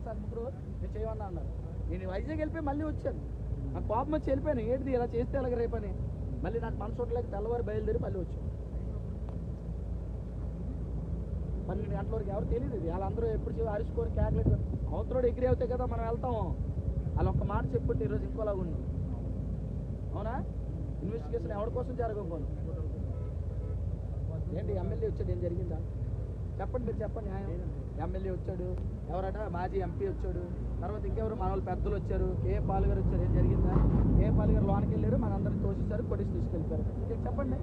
చేశాను సార్ ముగ్గురు నేను చేయమన్నా అన్నారు. నేను వైజాగ్ వెళ్ళిపోయి మళ్ళీ వచ్చాను. నాకు కోపం వచ్చి వెళ్ళిపోయాను. ఏంటిది ఇలా చేస్తే అలాగే రేపని మళ్ళీ నాకు మనసు చూడలేక తెల్లవారు బయలుదేరి మళ్ళీ వచ్చాను. 12 గంటల వరకు ఎవరు తెలియదు. వాళ్ళందరూ ఎప్పుడు అరుచుకొని క్యాకులేట్ అవతలోడు ఎగిరి అవుతాయి కదా మనం వెళ్తాము. వాళ్ళు ఒక్క మాట చెప్పుకుంటే ఈరోజు ఇంకోలాగా ఉంది. అవునా? ఇన్వెస్టిగేషన్ ఎవరి కోసం జరగకపోను. ఏంటి ఎమ్మెల్యే వచ్చాడు, ఏం జరిగిందా చెప్పండి, మీరు చెప్పండి. న్యాయం ఎమ్మెల్యే వచ్చాడు, ఎవరట మాజీ ఎంపీ వచ్చాడు, తర్వాత ఇంకెవరు మన వాళ్ళు పెద్దలు వచ్చారు, కే పాల్ గారు వచ్చారు, ఏం జరిగిందా? కే పాల్ గారు లోనికి వెళ్ళారు, మనందరినీ తోసేశారు, కొడిసి తీసుకెళ్ళిపోయారు. చెప్పండి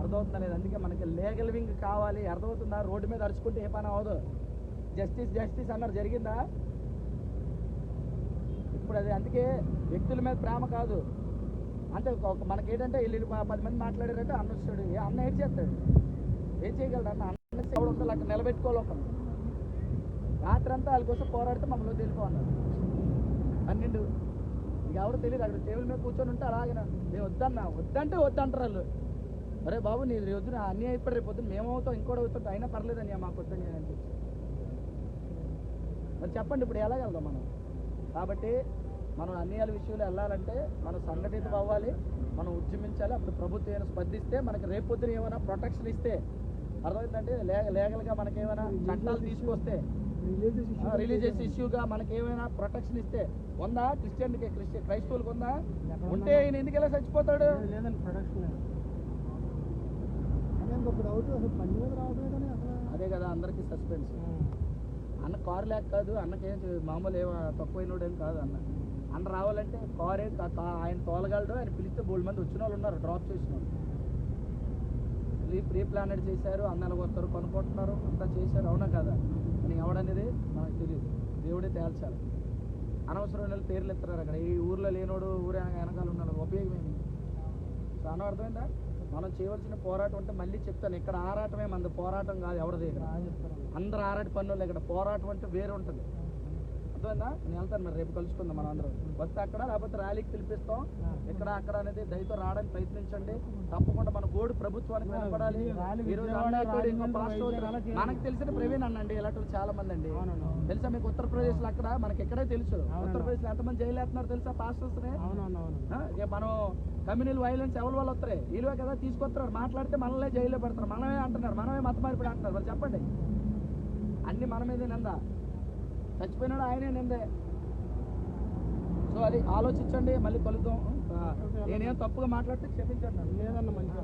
అర్థమవుతుందా లేదు? అందుకే మనకి లీగల్ వింగ్ కావాలి. అర్థమవుతుందా? రోడ్డు మీద అరుచుకుంటే ఏ పని అవ్వదు. జస్టిస్ జస్టిస్ అన్నారు, జరిగిందా? ఇప్పుడు అది అందుకే వ్యక్తుల మీద ప్రేమ కాదు. అంటే మనకేంటంటే వీళ్ళు 10 మంది మాట్లాడారంటే అన్న వచ్చాడు, అన్న ఏం చేస్తాడు, ఏం చేయగలడు? అన్న అన్న ఎవడు ఉండాలి అక్కడ నిలబెట్టుకోవాలి. ఒక రాత్రి అంతా వాళ్ళ కోసం పోరాడితే మమ్మల్ని వెళ్ళిపోన్నారు. 12 ఇక ఎవరు తెలియదు. అక్కడ టేబుల్ మీద కూర్చొని ఉంటే అలాగే నేను వద్దన్నా, వద్దంటే వద్దంటారు వాళ్ళు. అరే బాబు నీ వద్దు, అన్నీ అయిపోయి రేపు పొద్దున్న మేమవుతాం, ఇంకోటి అవుతుంటే అయినా పర్లేదని మాకు వద్దని అనిపించి మరి చెప్పండి ఇప్పుడు ఎలాగెళ్దాం మనం? కాబట్టి మనం అన్యాయాల విషయంలో వెళ్ళాలంటే మనం సంఘటితం అవ్వాలి, మనం ఉద్యమించాలి. అప్పుడు ప్రభుత్వం ఏమైనా స్పందిస్తే మనకి రేపు పొద్దున ఏమైనా ప్రొటెక్షన్ ఇస్తే, అర్థమైందంటే లీగల్గా మనకేమైనా చట్టాలు తీసుకొస్తే, రిలీజియస్ ఇష్యూగా మనకేమైనా ప్రొటెక్షన్ ఇస్తే ఉందా? క్రైస్తవులకు ఉందా? ఉంటే ఈయన ఎందుకు ఇలా చచ్చిపోతాడు? లేదండి ప్రొటెక్షన్. అదే కదా అందరికీ సస్పెన్స్. అన్న కారు లేక కాదు, అన్నకేం మామూలు ఏమో తక్కువైనోడేం కాదు. అన్న రావాలంటే కారే ఆయన తోలగలడు. ఆయన పిలిస్తే 3 మంది వచ్చిన వాళ్ళు ఉన్నారు, డ్రాప్ చేసిన వాళ్ళు. ప్రీ ప్లానెడ్ చేశారు, అన్నలు వస్తారు, కొనుక్కుంటున్నారు, అంతా చేశారు. అవునా కదా? అని ఎవడనేది మనకు తెలియదు, దేవుడే తేల్చాలి. అనవసరమైన పేర్లు ఎత్తున్నారు అక్కడ. ఈ ఊర్లో లేనోడు ఊరే వెనకాల ఉన్నాడు, ఉపయోగమేమి? సో అన్న అర్థమైందా? మనం చేయవలసిన పోరాటం అంటే మళ్ళీ చెప్తాను, ఇక్కడ ఆరాటమే మనది, పోరాటం కాదు ఎవరిది. అందరూ ఆరాట పనులు, ఇక్కడ పోరాటం అంటే వేరే ఉంటుంది. అర్థమైందా? నేను వెళ్తాను, మరి రేపు కలుసుకుందాం మనం అందరం. వస్తే అక్కడ, లేకపోతే ర్యాలీకి పిలిపిస్తాం. ఇక్కడ అక్కడ అనేది దయతో రావడానికి ప్రయత్నించండి. తప్పకుండా మన గోడు ప్రభుత్వానికి నిలబడాలి. మనకు తెలిసిన ప్రవీణ్ అన్నండి, ఇలాంటి చాలా మంది అండి తెలుసా మీకు? ఉత్తరప్రదేశ్ లో అక్కడ మనకి ఎక్కడే తెలుసు, ఉత్తరప్రదేశ్ లో ఎంతమంది జైలు వేస్తున్నారు తెలుసా? పాస్టర్స్ మనం కమ్యూనల్ వైలెన్స్ ఎవరి వాళ్ళు వస్తాయి, వీళ్ళే కదా తీసుకొస్తారు. మాట్లాడితే మనల్నే జైల్లో పెడతారు, మనమే అంటున్నారు, మనమే మత మార్పిడి అంటున్నారు. మరి చెప్పండి, అన్ని మన మీదే నిందా, చచ్చిపోయినాడు ఆయనే నిందే. సో అది ఆలోచించండి, మళ్ళీ కలుద్దాం. నేనేం తప్పుగా మాట్లాడితే క్షమించండి. లేదన్న మంచిగా